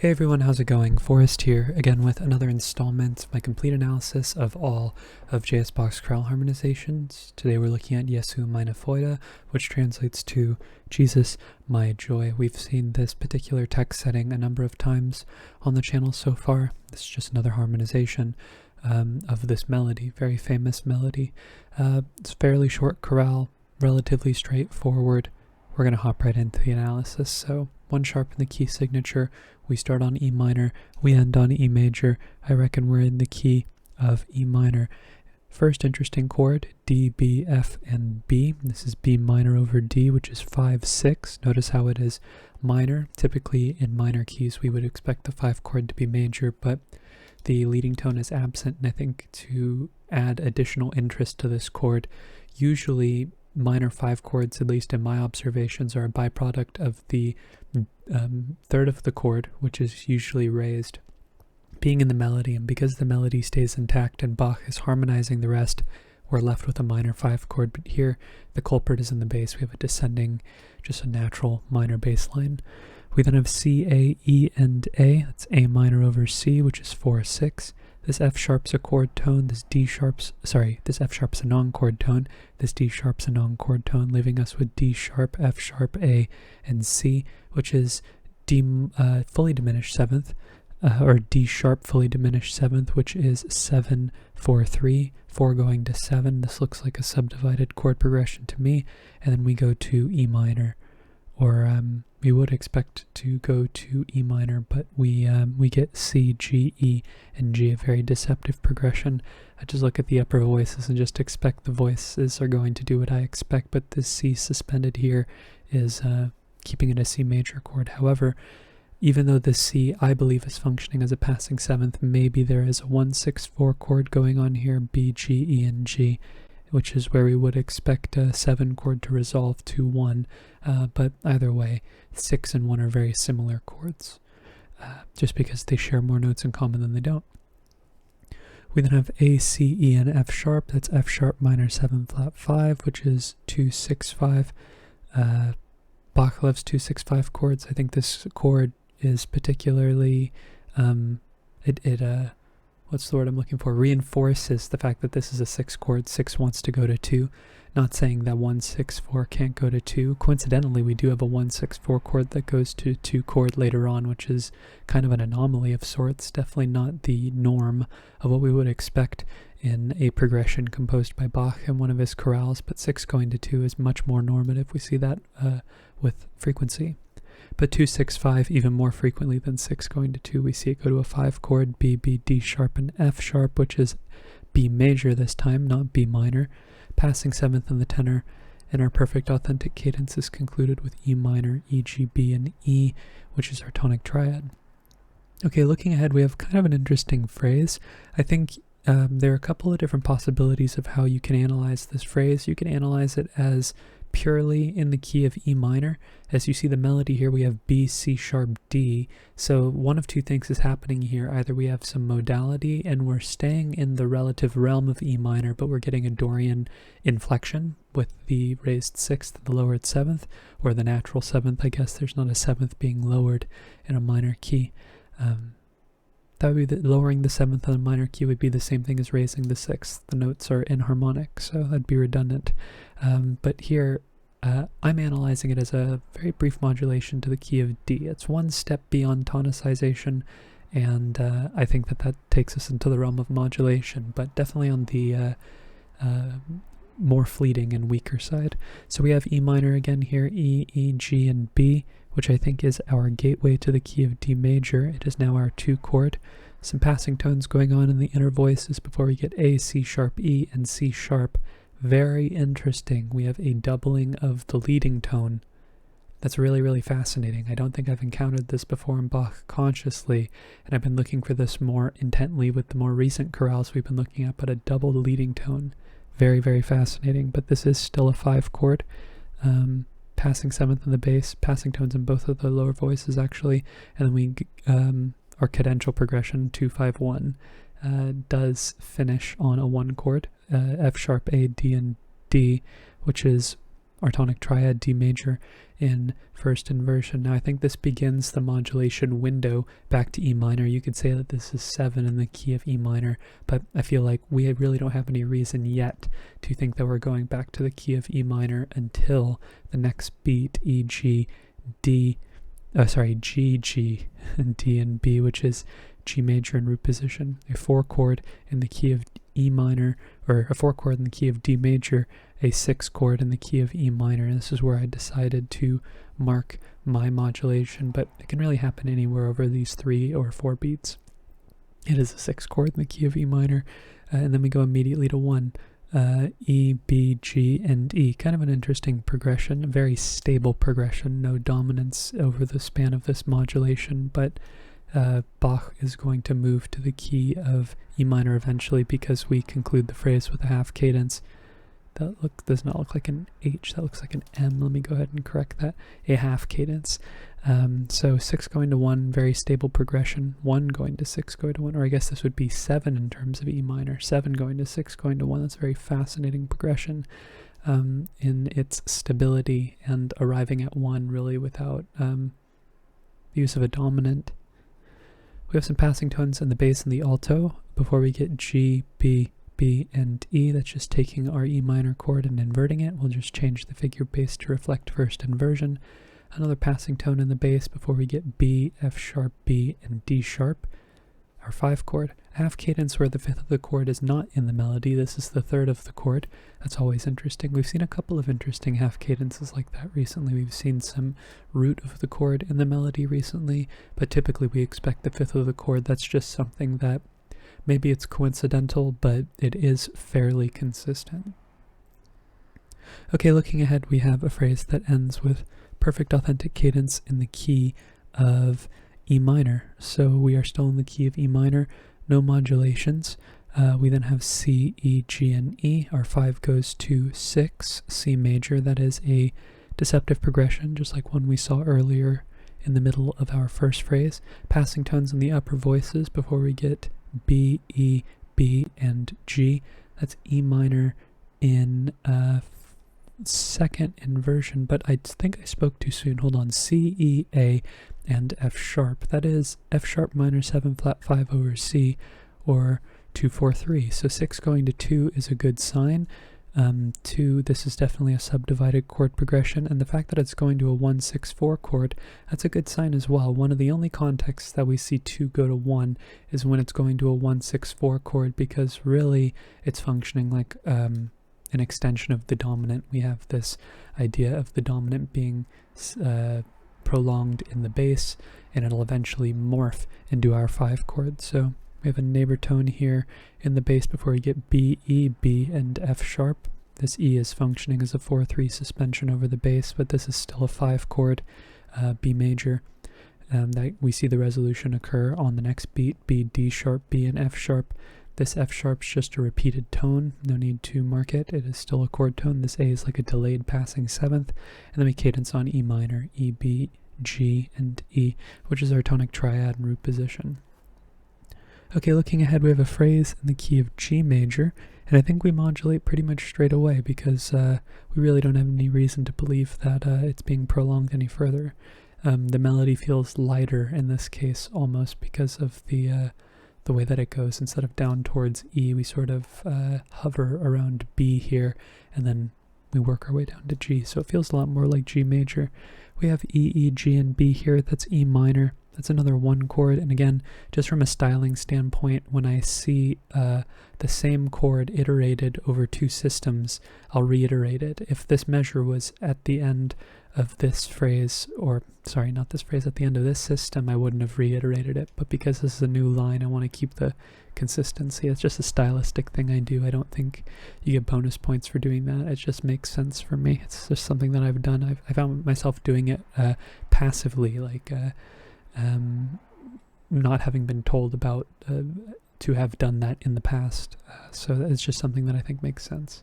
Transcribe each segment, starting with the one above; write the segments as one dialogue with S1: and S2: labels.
S1: Hey everyone, how's it going? Forrest here, again with another installment of my complete analysis of all of Bach's chorale harmonizations. Today we're looking at Jesu, meine, Freude, which translates to Jesus, my joy. We've seen this particular text setting a number of times on the channel so far. This is just another harmonization of this melody, very famous melody. It's a fairly short chorale, relatively straightforward. We're going to hop right into the analysis. So 1 sharp in the key signature. We start on E minor, we end on E major. I reckon we're in the key of E minor. First interesting chord, D, B, F, and B. This is B minor over D, which is 5/6. Notice how it is minor. Typically in minor keys we would expect the 5 chord to be major, but the leading tone is absent, and I think to add additional interest to this chord, usually minor 5 chords, at least in my observations, are a byproduct of the third of the chord, which is usually raised, being in the melody. And because the melody stays intact and Bach is harmonizing the rest, we're left with a minor 5 chord. But here the culprit is in the bass. We have a descending, just a natural minor bass line. We then have C, A, E, and A. That's A minor over C, which is 4/6. This F sharp's a chord tone, this F sharp's a non-chord tone, this D sharp's a non-chord tone, leaving us with D sharp, F sharp, A, and C, which is D fully diminished 7th, or D sharp fully diminished 7th, which is 7/4/3, 4 going to 7. This looks like a subdivided chord progression to me, and then we go to E minor, or we would expect to go to E minor, but we get C, G, E, and G, a very deceptive progression. I just look at the upper voices and just expect the voices are going to do what I expect, but this C suspended here is keeping it a C major chord. However, even though this C, I believe, is functioning as a passing 7th, maybe there is a 1/6/4 chord going on here, B, G, E, and G, which is where we would expect a 7 chord to resolve to 1, but either way, 6 and 1 are very similar chords, just because they share more notes in common than they don't. We then have A, C, E, and F sharp. That's F sharp minor 7 flat 5, which is 2/6/5. Bach loves 2/6/5 chords. I think this chord is particularly, what's the word I'm looking for? Reinforces the fact that this is a 6 chord. 6 wants to go to 2. Not saying that 1/6/4 can't go to 2. Coincidentally, we do have a 1/6/4 chord that goes to 2 chord later on, which is kind of an anomaly of sorts. Definitely not the norm of what we would expect in a progression composed by Bach in one of his chorales, but 6 going to 2 is much more normative. We see that with frequency. But 2/6/5 even more frequently than 6 going to 2. We see it go to a 5 chord, B, B, D sharp, and F sharp, which is B major this time, not B minor, passing 7th in the tenor, and our perfect authentic cadence is concluded with E minor, E, G, B, and E, which is our tonic triad. Okay, looking ahead, we have kind of an interesting phrase. I think there are a couple of different possibilities of how you can analyze this phrase. You can analyze it as purely in the key of E minor. As you see the melody here, we have B, C sharp, D. So one of two things is happening here. Either we have some modality and we're staying in the relative realm of E minor, but we're getting a Dorian inflection with the raised 6th and the lowered 7th, or the natural 7th. I guess there's not a 7th being lowered in a minor key. That would be lowering the 7th on a minor key would be the same thing as raising the 6th. The notes are inharmonic, so that'd be redundant. But here, I'm analyzing it as a very brief modulation to the key of D. It's one step beyond tonicization, and I think that takes us into the realm of modulation, but definitely on the more fleeting and weaker side. So we have E minor again here, E, E, G, and B, which I think is our gateway to the key of D major. It is now our 2 chord. Some passing tones going on in the inner voices before we get A, C sharp, E, and C sharp. Very interesting. We have a doubling of the leading tone. That's really, really fascinating. I don't think I've encountered this before in Bach consciously, and I've been looking for this more intently with the more recent chorales we've been looking at, but a doubled leading tone. Very, very fascinating. But this is still a 5 chord. Passing 7th in the bass, passing tones in both of the lower voices actually, and then we our cadential progression 2/5/1 does finish on a 1 chord, F sharp, A, D, and D, which is our tonic triad D major in first inversion. Now I think this begins the modulation window back to E minor. You could say that this is 7 in the key of E minor, but I feel like we really don't have any reason yet to think that we're going back to the key of E minor until the next beat, E-G, D, G, G, and D and B, which is G major in root position, a 4 chord in the key of E minor, or a 4 chord in the key of D major, a 6 chord in the key of E minor. And this is where I decided to mark my modulation, but it can really happen anywhere over these 3 or 4 beats. It is a 6 chord in the key of E minor, and then we go immediately to 1. E, B, G, and E. Kind of an interesting progression, a very stable progression, no dominance over the span of this modulation, but Bach is going to move to the key of E minor eventually because we conclude the phrase with a half cadence. That does not look like an H, that looks like an M. Let me go ahead and correct that. A half cadence. So 6 going to 1, very stable progression. 1 going to 6 going to 1, or I guess this would be 7 in terms of E minor. 7 going to 6 going to 1. That's a very fascinating progression in its stability and arriving at 1 really without the use of a dominant. We have some passing tones in the bass and the alto before we get G, B, B, and E. That's just taking our E minor chord and inverting it. We'll just change the figure bass to reflect first inversion. Another passing tone in the bass before we get B, F sharp, B, and D sharp. Our 5 chord. Half cadence where the 5th of the chord is not in the melody. This is the 3rd of the chord. That's always interesting. We've seen a couple of interesting half cadences like that recently. We've seen some root of the chord in the melody recently, but typically we expect the 5th of the chord. That's just something that maybe it's coincidental, but it is fairly consistent. Okay, looking ahead, we have a phrase that ends with perfect authentic cadence in the key of E minor. So we are still in the key of E minor, no modulations. We then have C, E, G, and E. Our 5 goes to 6, C major. That is a deceptive progression, just like one we saw earlier in the middle of our first phrase. Passing tones in the upper voices before we get B, E, B, and G. That's E minor in 2nd inversion, but I think I spoke too soon. Hold on. C, E, A, and F sharp. That is F sharp minor 7 flat 5 over C, or 2, 4, 3. So 6 going to 2 is a good sign. 2, this is definitely a subdivided chord progression, and the fact that it's going to a 1, 6, 4 chord, that's a good sign as well. One of the only contexts that we see 2 go to 1 is when it's going to a 1, 6, 4 chord, because really it's functioning like an extension of the dominant. We have this idea of the dominant being prolonged in the bass, and it'll eventually morph into our 5 chord. So we have a neighbor tone here in the bass before we get B, E, B, and F sharp. This E is functioning as a 4-3 suspension over the bass, but this is still a 5 chord, B major. That we see the resolution occur on the next beat, B, D sharp, B, and F sharp. This F sharp's just a repeated tone, no need to mark it. It is still a chord tone. This A is like a delayed passing 7th, and then we cadence on E minor, E, B, G, and E, which is our tonic triad in root position. Okay, looking ahead, we have a phrase in the key of G major, and I think we modulate pretty much straight away because we really don't have any reason to believe that it's being prolonged any further. The melody feels lighter in this case, almost because of the way that it goes. Instead of down towards E, we sort of hover around B here, and then we work our way down to G, so it feels a lot more like G major. We have E, E, G, and B here. That's E minor. That's another 1 chord, and again, just from a styling standpoint, when I see the same chord iterated over 2 systems, I'll reiterate it. If this measure was at the end of this phrase, or sorry, not this phrase, at the end of this system, I wouldn't have reiterated it, but because this is a new line, I want to keep the consistency. It's just a stylistic thing I do. I don't think you get bonus points for doing that. It just makes sense for me. It's just something that I've done. I found myself doing it passively, like not having been told about to have done that in the past. So it's just something that I think makes sense.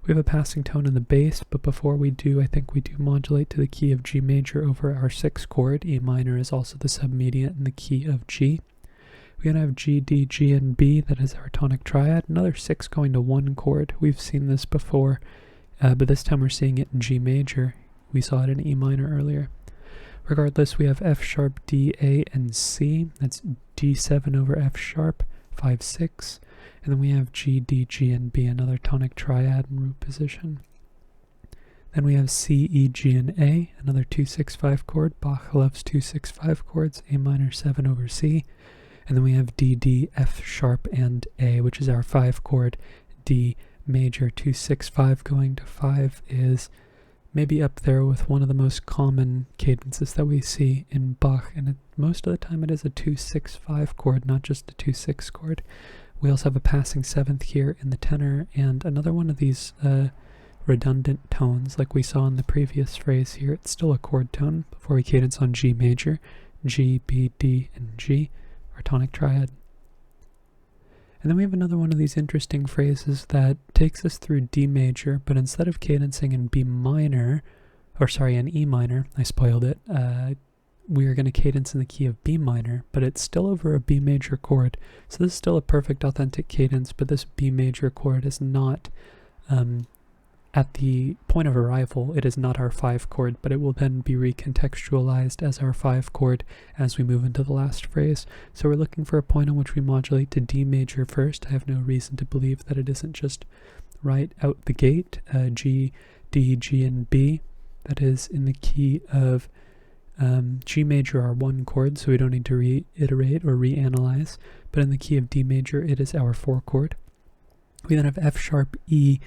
S1: We have a passing tone in the bass, but before we do, I think we do modulate to the key of G major over our 6 chord. E minor is also the submediate in the key of G. We're going to have G, D, G, and B. That is our tonic triad. Another 6 going to 1 chord. We've seen this before but this time we're seeing it in G major. We saw it in E minor earlier. Regardless, we have F sharp, D, A, and C. That's D7 over F sharp, 5, 6. And then we have G, D, G, and B, another tonic triad in root position. Then we have C, E, G, and A, another 2, 6, 5 chord. Bach loves 2, 6, 5 chords, A minor 7 over C. And then we have D, D, F sharp, and A, which is our 5 chord. D major, 2, 6, 5 going to 5 is maybe up there with one of the most common cadences that we see in Bach, and most of the time it is a 2, 6, 5 chord, not just a 2, 6 chord. We also have a passing 7th here in the tenor, and another one of these redundant tones like we saw in the previous phrase here. It's still a chord tone before we cadence on G major, G, B, D, and G, our tonic triad. And then we have another one of these interesting phrases that takes us through D major, but instead of cadencing in B minor, or sorry, in E minor, I spoiled it, we are going to cadence in the key of B minor, but it's still over a B major chord. So this is still a perfect authentic cadence, but this B major chord is not, at the point of arrival, it is not our 5 chord, but it will then be recontextualized as our 5 chord as we move into the last phrase. So we're looking for a point on which we modulate to D major first. I have no reason to believe that it isn't just right out the gate, G, D, G, and B. That is in the key of G major are 1 chord, so we don't need to reiterate or reanalyze, but in the key of D major, it is our 4 chord. We then have F sharp, E,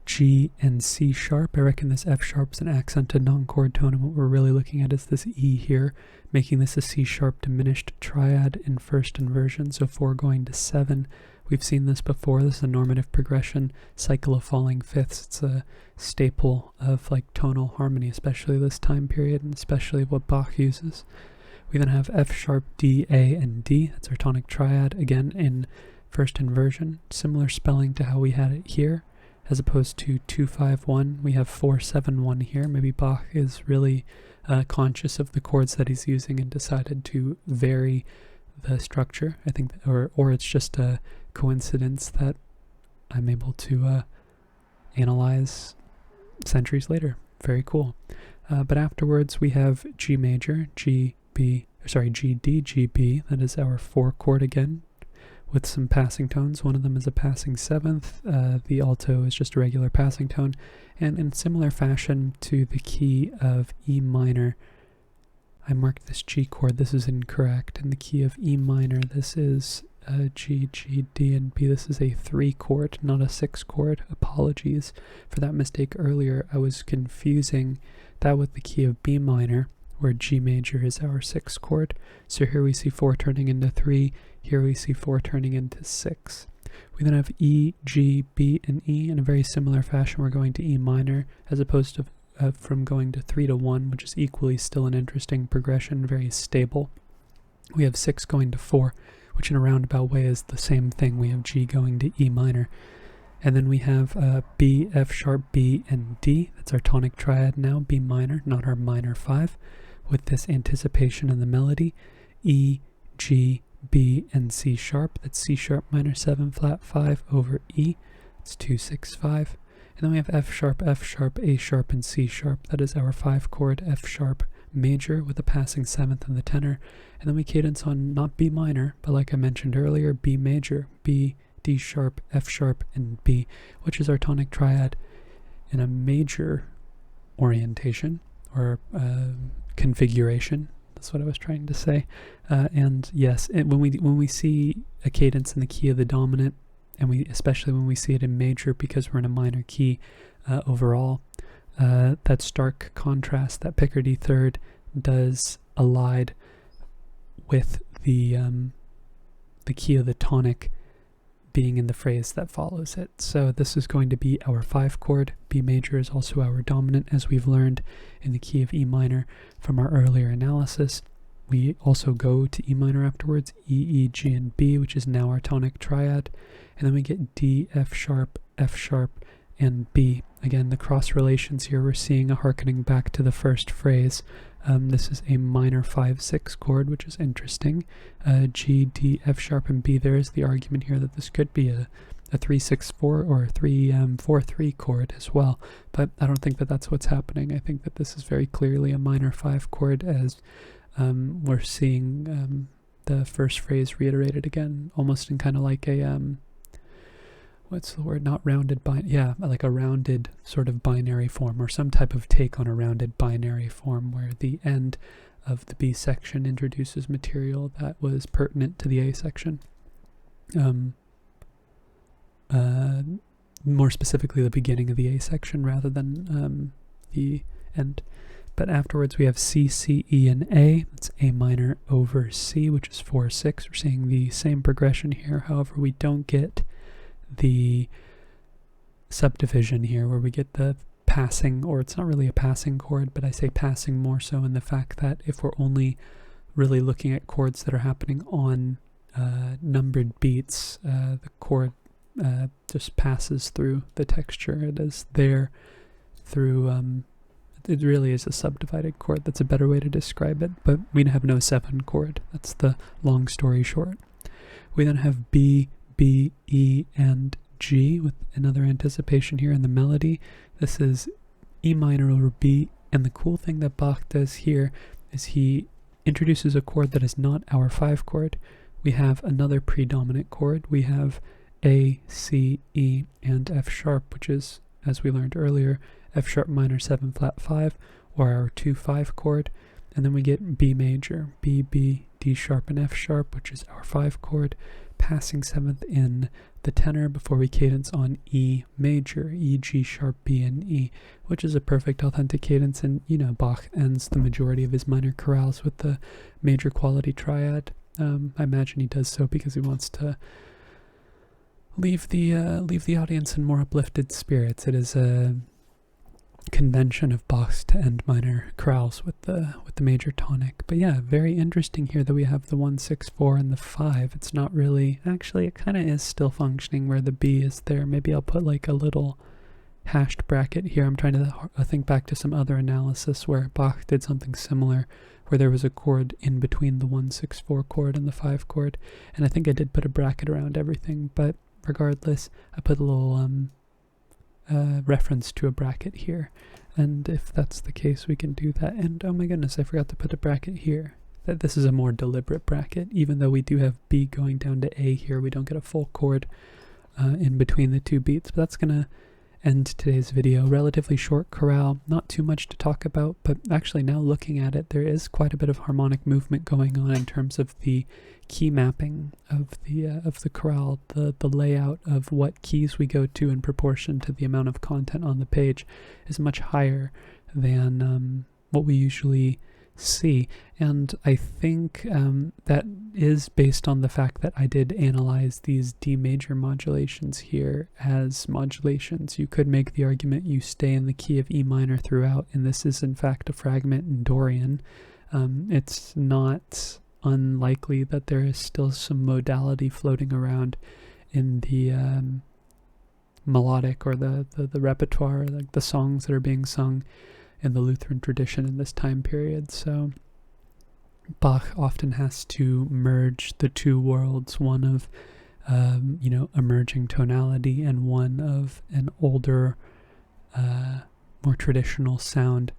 S1: G, and C sharp. I reckon this F sharp is an accented non-chord tone, and what we're really looking at is this E here, making this a C sharp diminished triad in first inversion, so 4 going to 7. We've seen this before. This is a normative progression, cycle of falling fifths. It's a staple of like tonal harmony, especially this time period, and especially what Bach uses. We then have F sharp, D, A, and D. That's our tonic triad, again in first inversion. Similar spelling to how we had it here. As opposed to 2, 5, 1, we have 4, 7, 1 here. Maybe Bach is really conscious of the chords that he's using and decided to vary the structure. I think, or it's just a coincidence that I'm able to analyze centuries later. Very cool. But afterwards we have G major, G, B, sorry, G, D, G, B. That is our 4 chord again, with some passing tones. One of them is a passing 7th. The alto is just a regular passing tone. And in similar fashion to the key of E minor, I marked this G chord. This is incorrect. In the key of E minor, this is G, G, D, and B. This is a 3 chord, not a 6 chord. Apologies for that mistake earlier. I was confusing that with the key of B minor, where G major is our 6 chord. So here we see 4 turning into 3. Here we see 4 turning into 6. We then have E, G, B, and E. In a very similar fashion, we're going to E minor, as opposed to from going to 3 to 1, which is equally still an interesting progression, very stable. We have 6 going to 4, which in a roundabout way is the same thing. We have G going to E minor. And then we have B, F sharp, B, and D. That's our tonic triad now, B minor, not our minor 5, with this anticipation in the melody. E, G, B, and C sharp. That's C sharp minor 7 flat 5 over E. It's 2, 6, 5. And then we have F sharp, A sharp, and C sharp. That is our 5 chord F sharp major with a passing 7th in the tenor. And then we cadence on not B minor, but like I mentioned earlier, B major, B, D sharp, F sharp, and B, which is our tonic triad in a major orientation or configuration. That's what I was trying to say. And yes, when we see a cadence in the key of the dominant, and especially when we see it in major because we're in a minor key overall, that stark contrast, that Picardy third, does allied with the key of the tonic being in the phrase that follows it. So this is going to be our 5 chord. B major is also our dominant, as we've learned in the key of E minor from our earlier analysis. We also go to E minor afterwards, E, E, G, and B, which is now our tonic triad. And then we get D, F sharp, and B. Again, the cross relations here, we're seeing a harkening back to the first phrase. This is a minor 5-6 chord, which is interesting. G, D, F sharp, and B. There is the argument here that this could be a a 3-6-4 or a 3-4-3 chord as well, but I don't think that that's what's happening. I think that this is very clearly a minor 5 chord, as we're seeing the first phrase reiterated again, almost in kind of like a what's the word? Not rounded like a rounded sort of binary form, or some type of take on a rounded binary form, where the end of the B section introduces material that was pertinent to the A section. More specifically the beginning of the A section rather than the end. But afterwards we have C, C, E, and A. That's A minor over C, which is 4-6. We're seeing the same progression here. However, we don't get the subdivision here, where we get the passing, or it's not really a passing chord, but I say passing more so in the fact that if we're only really looking at chords that are happening on numbered beats, the chord just passes through the texture. It is there through, it really is a subdivided chord. That's a better way to describe it, but we have no 7 chord. That's the long story short. We then have B, B, E, and G, with another anticipation here in the melody. This is E minor over B, and the cool thing that Bach does here is he introduces a chord that is not our 5 chord. We have another predominant chord. We have A, C, E, and F sharp, which is, as we learned earlier, F sharp minor 7 flat 5, or our 2-5 chord. And then we get B major, B, B, D sharp, and F sharp, which is our 5 chord, passing 7th in the tenor before we cadence on E major, E, G sharp, B, and E, which is a perfect authentic cadence. And you know, Bach ends the majority of his minor chorales with the major quality triad. I imagine he does so because he wants to leave the audience in more uplifted spirits. It is a convention of Bach's to end minor chorales with the major tonic. But yeah, very interesting here that we have the 1-6-4 and the 5. It's not really, actually it kind of is still functioning where the B is there. Maybe I'll put like a little hashed bracket here. I'm trying to think back to some other analysis where Bach did something similar, where there was a chord in between the 1-6-4 chord and the 5 chord, and I think I did put a bracket around everything, but regardless, I put a little reference to a bracket here, and if that's the case, we can do that. And oh my goodness, I forgot to put a bracket here. That this is a more deliberate bracket. Even though we do have B going down to A here, we don't get a full chord in between the 2 beats. But that's gonna end today's video. Relatively short chorale, not too much to talk about, but actually now looking at it, there is quite a bit of harmonic movement going on in terms of the key mapping of the chorale. The layout of what keys we go to in proportion to the amount of content on the page is much higher than what we usually see, and I think that is based on the fact that I did analyze these D major modulations here as modulations. You could make the argument you stay in the key of E minor throughout, and this is in fact a fragment in Dorian. It's not unlikely that there is still some modality floating around in the melodic or the repertoire, like the songs that are being sung in the Lutheran tradition in this time period. So Bach often has to merge the 2 worlds, one of emerging tonality and one of an older, more traditional sound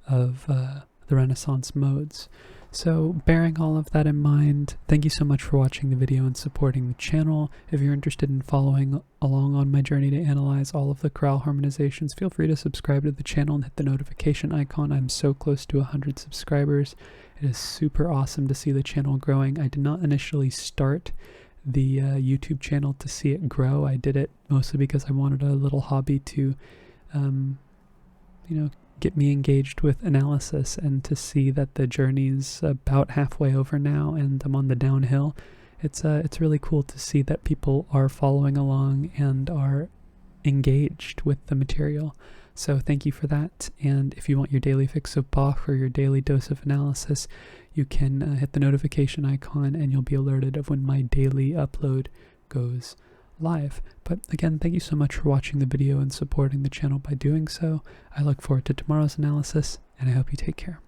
S1: of the Renaissance modes. So bearing all of that in mind, thank you so much for watching the video and supporting the channel. If you're interested in following along on my journey to analyze all of the chorale harmonizations, feel free to subscribe to the channel and hit the notification icon. I'm so close to 100 subscribers. It is super awesome to see the channel growing. I did not initially start the YouTube channel to see it grow. I did it mostly because I wanted a little hobby to, get me engaged with analysis, and to see that the journey's about halfway over now and I'm on the downhill. It's really cool to see that people are following along and are engaged with the material. So thank you for that, and if you want your daily fix of Bach or your daily dose of analysis, you can hit the notification icon and you'll be alerted of when my daily upload goes live. But again, thank you so much for watching the video and supporting the channel by doing so. I look forward to tomorrow's analysis, and I hope you take care.